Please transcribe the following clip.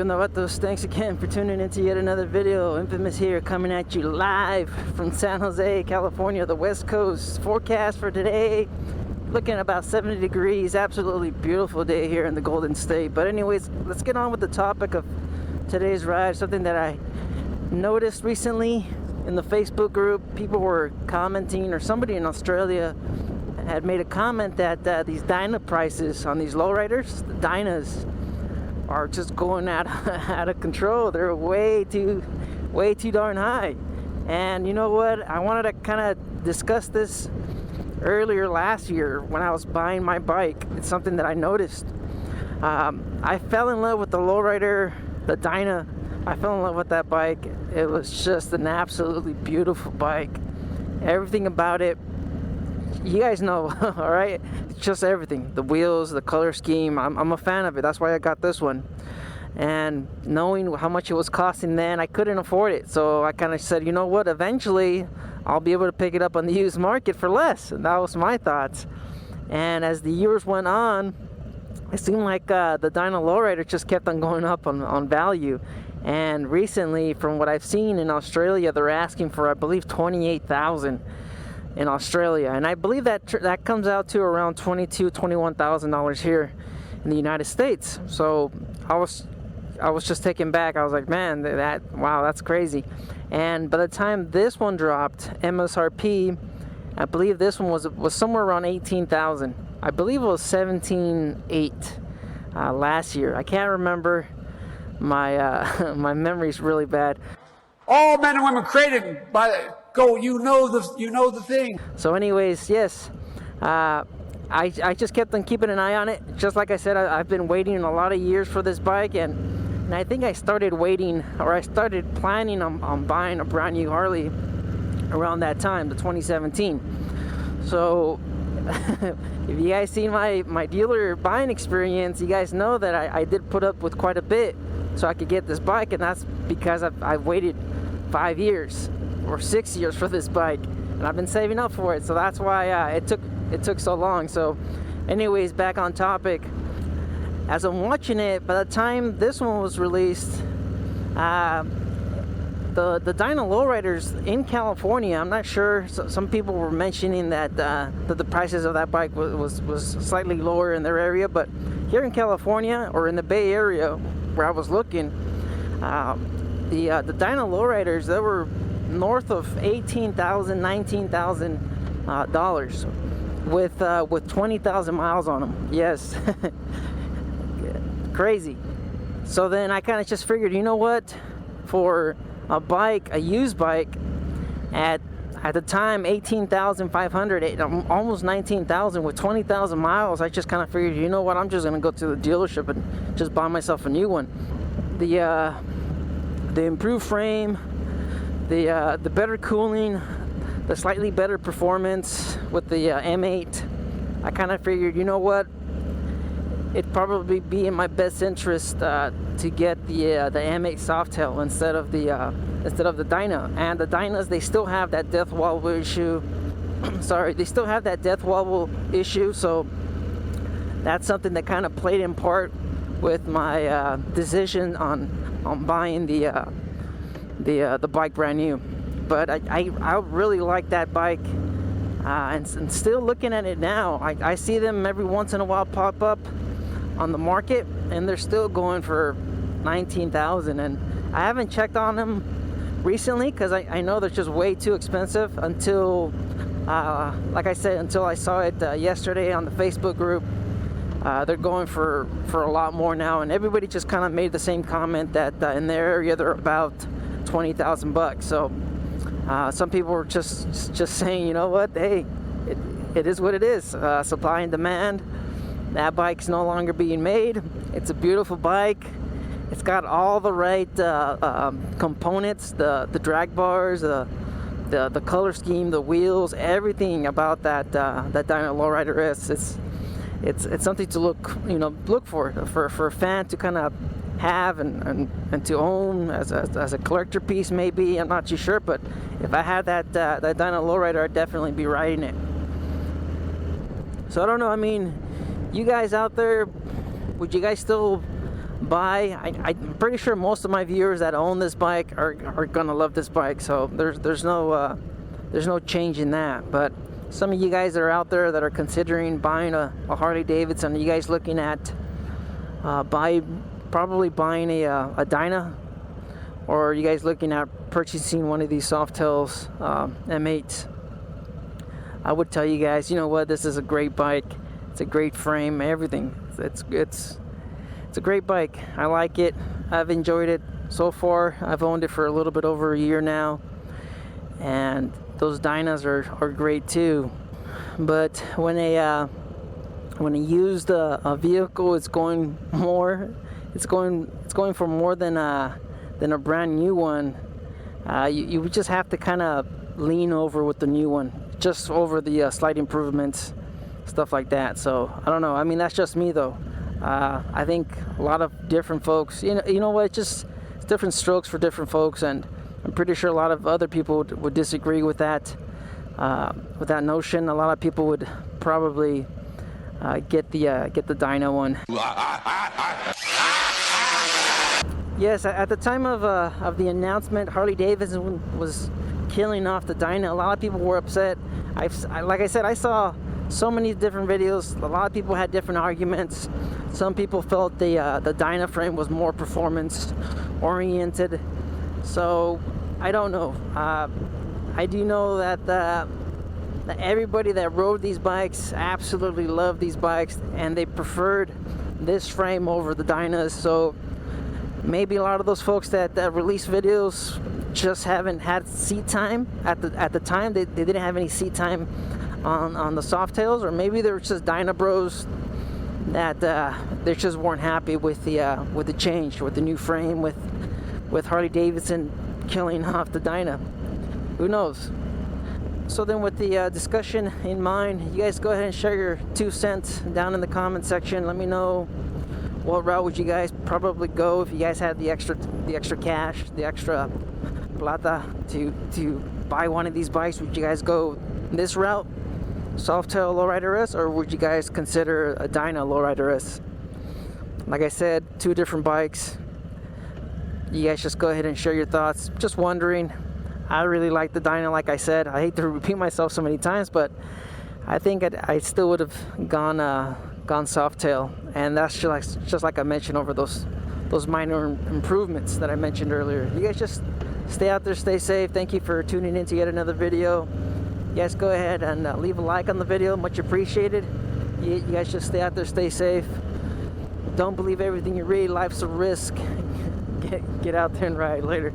Novatos, thanks again for tuning into yet another video. Infamous here, coming at you live from San Jose, California, the West Coast. Forecast for today, looking at about 70 degrees. Absolutely beautiful day here in the Golden State. But anyways, let's get on with the topic of today's ride. Something that I noticed recently in the Facebook group. People were commenting, or somebody in Australia had made a comment that these Dyna prices on these lowriders, the Dynas, are just going out of control. They're way too darn high. And you know what? I wanted to kind of discuss this earlier last year when I was buying my bike. It's something that I noticed. I fell in love with the lowrider, the Dyna. I fell in love with that bike. It was just an absolutely beautiful bike. Everything about it, you guys know, all right? Just everything. The wheels, the color scheme. I'm a fan of it. That's why I got this one. And knowing how much it was costing then, I couldn't afford it. So I kind of said, you know what? Eventually, I'll be able to pick it up on the used market for less. And that was my thoughts. And as the years went on, it seemed like the Dyna Low Rider just kept on going up on value. And recently, from what I've seen in Australia, they're asking for, I believe, $28,000 in Australia, and I believe that comes out to around $21,000 here in the United States. So I was just taken back. I was like, man, wow, that's crazy. And by the time this one dropped, MSRP, I believe this one was somewhere around $18,000. I believe it was $17,800 last year. I can't remember. My my memory's really bad. All men and women created by you know the thing. So anyways, yes, I just kept on keeping an eye on it. Just like I said, I've been waiting a lot of years for this bike, and I think I started waiting, or I started planning on buying a brand new Harley around that time, the 2017. So if you guys seen my dealer buying experience, you guys know that I did put up with quite a bit so I could get this bike, and that's because I've waited 5 years or 6 years for this bike, and I've been saving up for it. So that's why it took so long. So anyways, back on topic. As I'm watching it, by the time this one was released, the Dyna Low Riders in California, I'm not sure, some people were mentioning that the prices of that bike was slightly lower in their area, but here in California, or in the Bay Area where I was looking, the Dyna Low Riders, they were north of $18,000, $19,000 with 20,000 miles on them. Yes. Crazy. So then I kind of just figured, you know what, for a bike, a used bike, at the time $18,500, almost $19,000 with 20,000 miles, I just kind of figured, you know what, I'm just gonna go to the dealership and just buy myself a new one. The improved frame, the better cooling, the slightly better performance with the M8, I kind of figured, you know what, it'd probably be in my best interest to get the M8 Softail instead of the Dyna. And the Dynas, they still have that death wobble issue. Sorry, they still have that death wobble issue. So that's something that kind of played in part with my decision on buying the bike brand new. But I really like that bike, and still looking at it now, I see them every once in a while pop up on the market, and they're still going for $19,000. And I haven't checked on them recently because I know they're just way too expensive until, like I said, until I saw it yesterday on the Facebook group. They're going for a lot more now, and everybody just kind of made the same comment that in their area they're about $20,000. So some people were just saying, you know what, hey, it is what it is. Supply and demand. That bike's no longer being made. It's a beautiful bike. It's got all the right components, the drag bars, the color scheme, the wheels, everything about that Dyna Low Rider S. It's something to look for a fan to kind of have and to own as a collector piece, maybe. I'm not too sure, but if I had that Dyna Low Rider, I'd definitely be riding it. So I don't know. I mean, you guys out there, would you guys still buy. I'm pretty sure most of my viewers that own this bike are gonna love this bike, so there's no change in that. But some of you guys that are out there that are considering buying a Harley-Davidson, are you guys looking at probably buying a Dyna, or are you guys looking at purchasing one of these Softails M8s? I would tell you guys, you know what, this is a great bike. It's a great frame, everything. It's a great bike. I like it. I've enjoyed it so far. I've owned it for a little bit over a year now, and those Dynas are great too. But when a used vehicle is going more, it's going for more than a brand new one, you would just have to kind of lean over with the new one, just over the slight improvements, stuff like that. So I don't know. I mean, that's just me though. I think a lot of different folks, you know what, it's different strokes for different folks, and I'm pretty sure a lot of other people would disagree with that notion. A lot of people would probably get the Dyna one. Yes, at the time of the announcement, Harley-Davidson was killing off the Dyna. A lot of people were upset. Like I said, I saw so many different videos. A lot of people had different arguments. Some people felt the Dyna frame was more performance oriented. So I don't know. I do know that everybody that rode these bikes absolutely loved these bikes, and they preferred this frame over the Dynas. So maybe a lot of those folks that release videos just haven't had seat time at the time. They didn't have any seat time on the Softails, or maybe they're just Dyna bros that they just weren't happy with the change, with the new frame, with Harley-Davidson killing off the Dyna. Who knows? So then, with the discussion in mind, you guys go ahead and share your 2 cents down in the comment section. Let me know, what route would you guys probably go if you guys had the extra cash, the extra plata to buy one of these bikes? Would you guys go this route, Softail Low Rider S, or would you guys consider a Dyna Low Rider S? Like I said, 2 different bikes. You guys just go ahead and share your thoughts. Just wondering. I really like the Dyna, like I said. I hate to repeat myself so many times, but I think I still would have gone Softail, and that's just like I mentioned over those minor improvements that I mentioned earlier. You guys just stay out there, stay safe. Thank you for tuning in to yet another video. You guys go ahead and leave a like on the video, much appreciated. You guys just stay out there, stay safe. Don't believe everything you read. Life's a risk. Get out there and ride. Later.